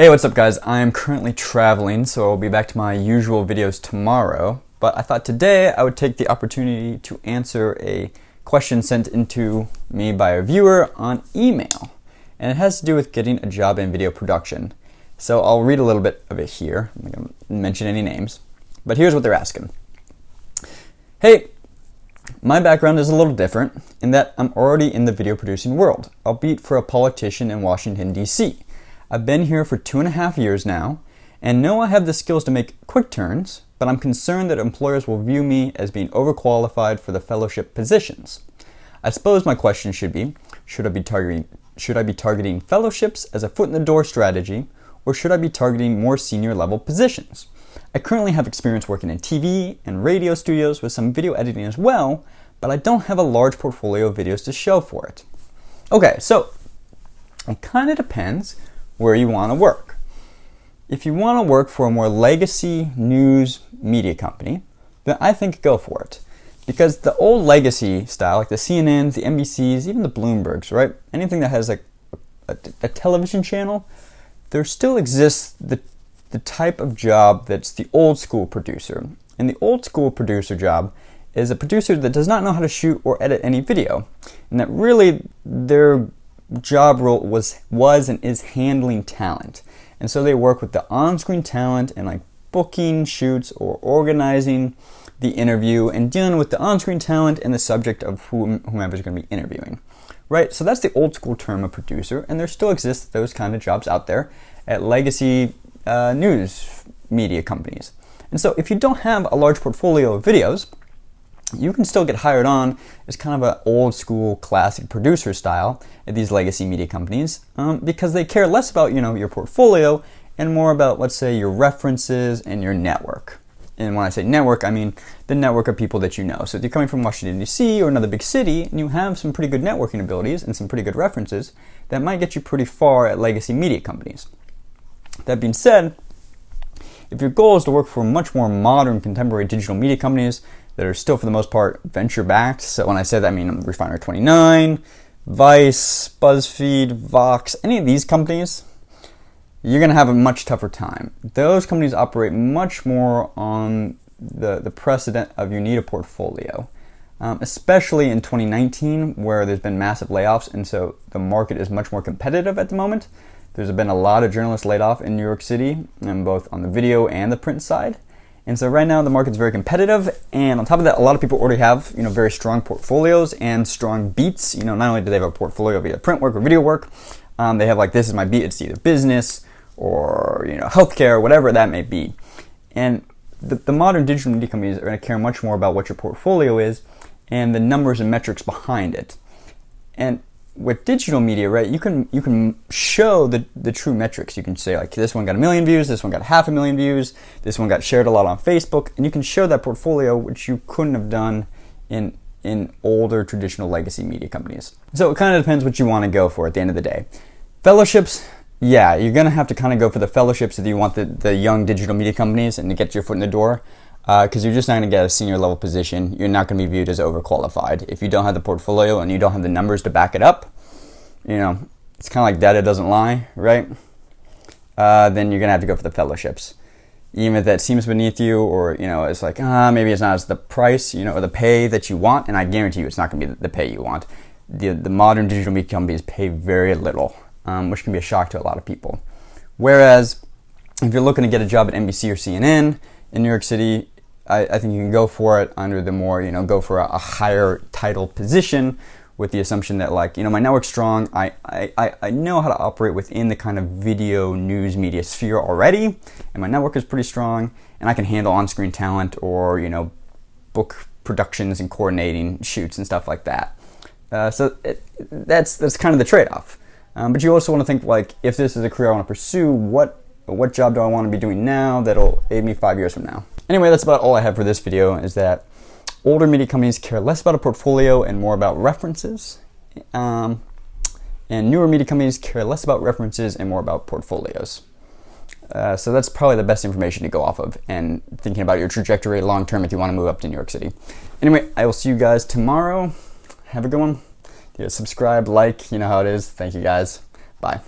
Hey, what's up guys? I am currently traveling, so I'll be back to my usual videos tomorrow, but I thought today I would take the opportunity to answer a question sent into me by a viewer on email, and it has to do with getting a job in video production. So I'll read a little bit of it here. I'm not going to mention any names, but here's what they're asking. Hey, my background is a little different in that I'm already in the video producing world, albeit for a politician in Washington, D.C. I've been here for 2.5 years now, and know I have the skills to make quick turns, but I'm concerned that employers will view me as being overqualified for the fellowship positions. I suppose my question should be, should I be targeting fellowships as a foot in the door strategy, or should I be targeting more senior level positions? I currently have experience working in TV and radio studios with some video editing as well, but I don't have a large portfolio of videos to show for it. Okay, so it kind of depends where you want to work. If you want to work for a more legacy news media company, then I think go for it. Because the old legacy style, like the CNNs, the NBCs, even the Bloombergs, right? Anything that has like a television channel, there still exists the type of job that's the old school producer. And the old school producer job is a producer that does not know how to shoot or edit any video. And that really their job role was and is handling talent. And so they work with the on-screen talent and like booking shoots or organizing the interview and dealing with the on-screen talent and the subject of whomever's going to be interviewing. Right? So that's the old school term of producer, and there still exists those kind of jobs out there at legacy news media companies. And so if you don't have a large portfolio of videos, you can still get hired on as kind of an old school classic producer style at these legacy media companies because they care less about your portfolio and more about, let's say, your references and your network. And when I say network, I mean the network of people that you know. So if you're coming from Washington, D.C. or another big city and you have some pretty good networking abilities and some pretty good references, that might get you pretty far at legacy media companies. That being said, if your goal is to work for much more modern, contemporary digital media companies that are still, for the most part, venture-backed. So when I say that, I mean Refinery29, Vice, BuzzFeed, Vox, any of these companies, you're going to have a much tougher time. Those companies operate much more on the precedent of you need a portfolio, especially in 2019 where there's been massive layoffs, and so the market is much more competitive at the moment. There's been a lot of journalists laid off in New York City, and both on the video and the print side. And so right now the market's very competitive, and on top of that, a lot of people already have very strong portfolios and strong beats. Not only do they have a portfolio of either print work or video work, they have like, this is my beat. It's either business or healthcare, whatever that may be. And the modern digital media companies are going to care much more about what your portfolio is and the numbers and metrics behind it. And with digital media, right, you can show the true metrics. You can say like, this one got 1 million views, this one got 500,000 views, this one got shared a lot on Facebook, and you can show that portfolio, which you couldn't have done in older traditional legacy media companies. So it kind of depends what you want to go for at the end of the day. Fellowships, yeah, you're going to have to kind of go for the fellowships if you want the young digital media companies and to get your foot in the door. Because you're just not going to get a senior level position. You're not going to be viewed as overqualified. If you don't have the portfolio and you don't have the numbers to back it up, it's kind of like data doesn't lie, right? Then you're going to have to go for the fellowships. Even if that seems beneath you, or, it's like, maybe it's not as the price, or the pay that you want, and I guarantee you it's not going to be the pay you want. The modern digital media companies pay very little, which can be a shock to a lot of people. Whereas, if you're looking to get a job at NBC or CNN in New York City, I think you can go for it under the more, go for a higher title position with the assumption that my network's strong. I know how to operate within the kind of video news media sphere already, and my network is pretty strong, and I can handle on-screen talent or, book productions and coordinating shoots and stuff like that. So that's kind of the trade-off. But you also want to think if this is a career I want to pursue, what job do I want to be doing now that'll aid me 5 years from now? Anyway, that's about all I have for this video, is that older media companies care less about a portfolio and more about references. And newer media companies care less about references and more about portfolios. So that's probably the best information to go off of and thinking about your trajectory long term if you want to move up to New York City. Anyway, I will see you guys tomorrow. Have a good one. Yeah, subscribe, like, you know how it is. Thank you guys. Bye.